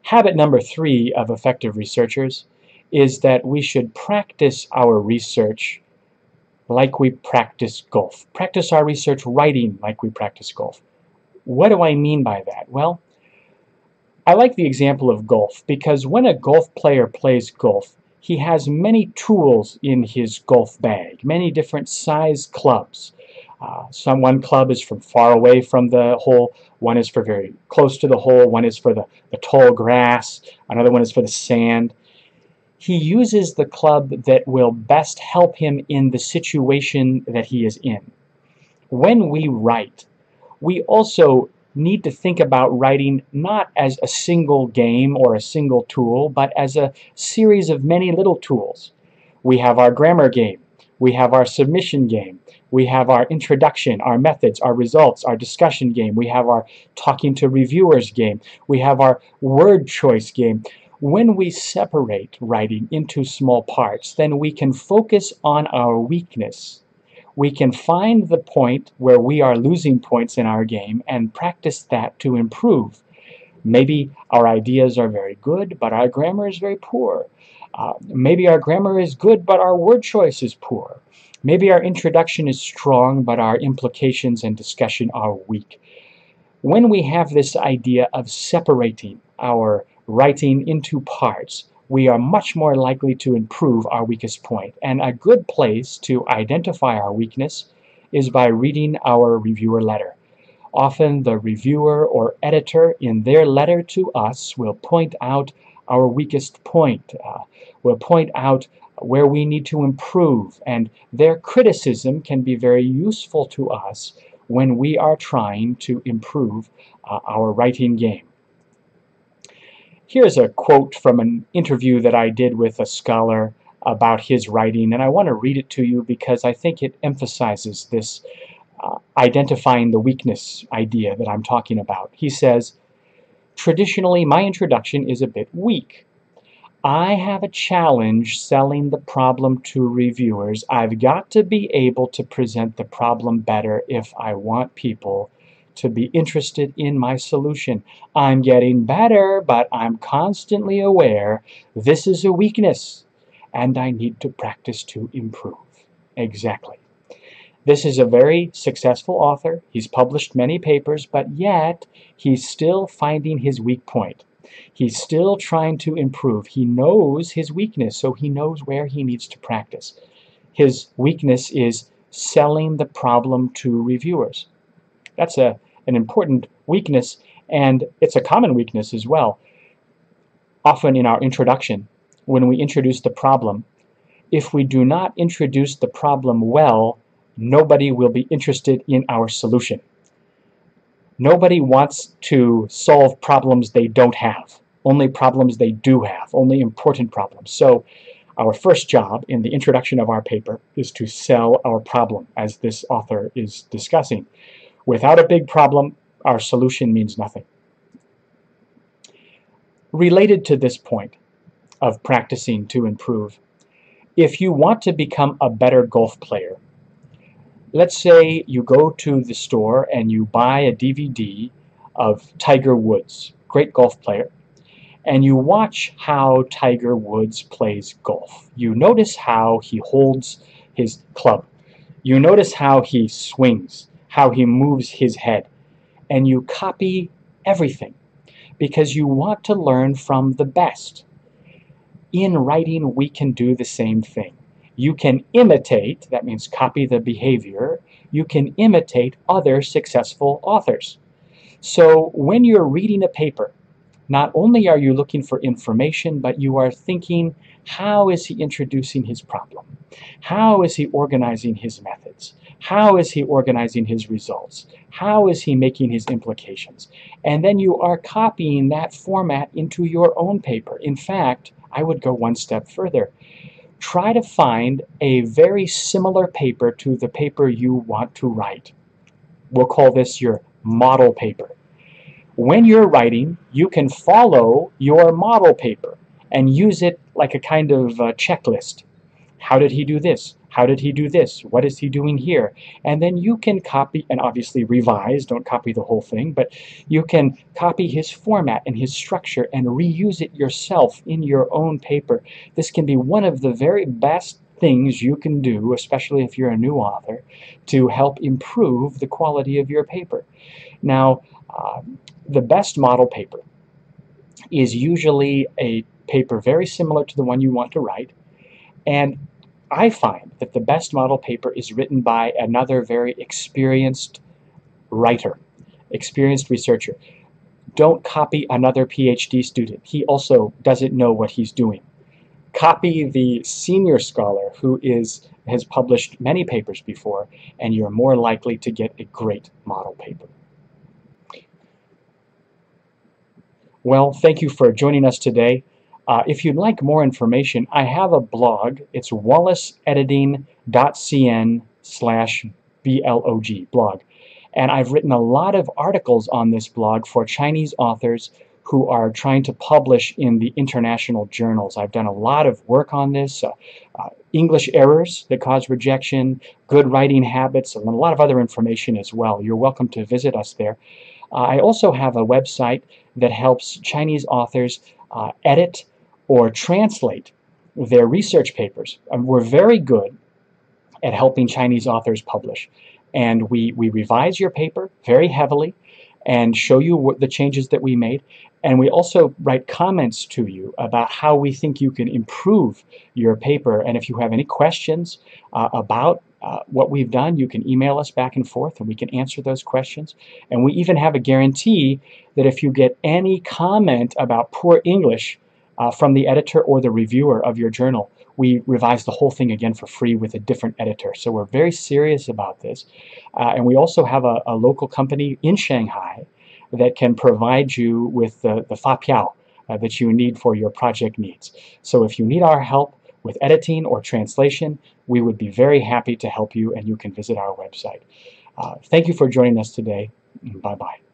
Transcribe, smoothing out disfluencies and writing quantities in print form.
Habit number 3 of effective researchers is that we should practice our research like we practice golf. Practice our research writing like we practice golf. What do I mean by that? Well, I like the example of golf because when a golf player plays golf, he has many tools in his golf bag, many different size clubs. One club is from far away from the hole, one is for very close to the hole, one is for the tall grass, another one is for the sand. He uses the club that will best help him in the situation that he is in. When we write, we also need to think about writing not as a single game or a single tool, but as a series of many little tools. We have our grammar game, we have our submission game, we have our introduction, our methods, our results, our discussion game, we have our talking to reviewers game, we have our word choice game. When we separate writing into small parts, then we can focus on our weakness. We can find the point where we are losing points in our game and practice that to improve. Maybe our ideas are very good, but our grammar is very poor. Maybe our grammar is good, but our word choice is poor. Maybe our introduction is strong, but our implications and discussion are weak. When we have this idea of separating our writing into parts, we are much more likely to improve our weakest point. And a good place to identify our weakness is by reading our reviewer letter. Often the reviewer or editor in their letter to us will point out our weakest point, will point out where we need to improve, and their criticism can be very useful to us when we are trying to improve our writing game. Here's a quote from an interview that I did with a scholar about his writing, and I want to read it to you because I think it emphasizes this identifying the weakness idea that I'm talking about. He says, "Traditionally, my introduction is a bit weak. I have a challenge selling the problem to reviewers. I've got to be able to present the problem better if I want people to be interested in my solution. I'm getting better, but I'm constantly aware this is a weakness and I need to practice to improve." Exactly. This is a very successful author. He's published many papers, but yet he's still finding his weak point. He's still trying to improve. He knows his weakness, so he knows where he needs to practice. His weakness is selling the problem to reviewers. That's an important weakness, and it's a common weakness as well. Often in our introduction, when we introduce the problem, if we do not introduce the problem well, nobody will be interested in our solution. Nobody wants to solve problems they don't have, only problems they do have, only important problems. So our first job in the introduction of our paper is to sell our problem, as this author is discussing. Without a big problem, our solution means nothing. Related to this point of practicing to improve, if you want to become a better golf player, let's say you go to the store and you buy a DVD of Tiger Woods, great golf player, and you watch how Tiger Woods plays golf. You notice how he holds his club. You notice how he swings, how he moves his head, and you copy everything because you want to learn from the best. In writing, we can do the same thing. You can imitate, that means copy the behavior, you can imitate other successful authors. So when you're reading a paper, not only are you looking for information, but you are thinking, how is he introducing his problem? How is he organizing his methods? How is he organizing his results? How is he making his implications? And then you are copying that format into your own paper. In fact, I would go one step further. Try to find a very similar paper to the paper you want to write. We'll call this your model paper. When you're writing, you can follow your model paper and use it like a kind of checklist. How did he do this? How did he do this? What is he doing here? And then you can copy and obviously revise. Don't copy the whole thing, but you can copy his format and his structure and reuse it yourself in your own paper. This can be one of the very best things you can do, especially if you're a new author, to help improve the quality of your paper. Now, the best model paper is usually a paper very similar to the one you want to write, and I find that the best model paper is written by another very experienced writer, experienced researcher. Don't copy another PhD student. He also doesn't know what he's doing. Copy the senior scholar who has published many papers before, and you're more likely to get a great model paper. Well, thank you for joining us today. If you'd like more information, I have a blog. It's wallaceediting.cn/blog blog. And I've written a lot of articles on this blog for Chinese authors who are trying to publish in the international journals. I've done a lot of work on this, English errors that cause rejection, good writing habits, and a lot of other information as well. You're welcome to visit us there. I also have a website that helps Chinese authors edit or translate their research papers. We're very good at helping Chinese authors publish. And we revise your paper very heavily and show you what the changes that we made. And we also write comments to you about how we think you can improve your paper. And if you have any questions about what we've done, you can email us back and forth and we can answer those questions. And we even have a guarantee that if you get any comment about poor English from the editor or the reviewer of your journal, we revise the whole thing again for free with a different editor. So we're very serious about this. And we also have a local company in Shanghai that can provide you with the fapiao that you need for your project needs. So if you need our help with editing or translation, we would be very happy to help you, and you can visit our website. Thank you for joining us today. Bye-bye.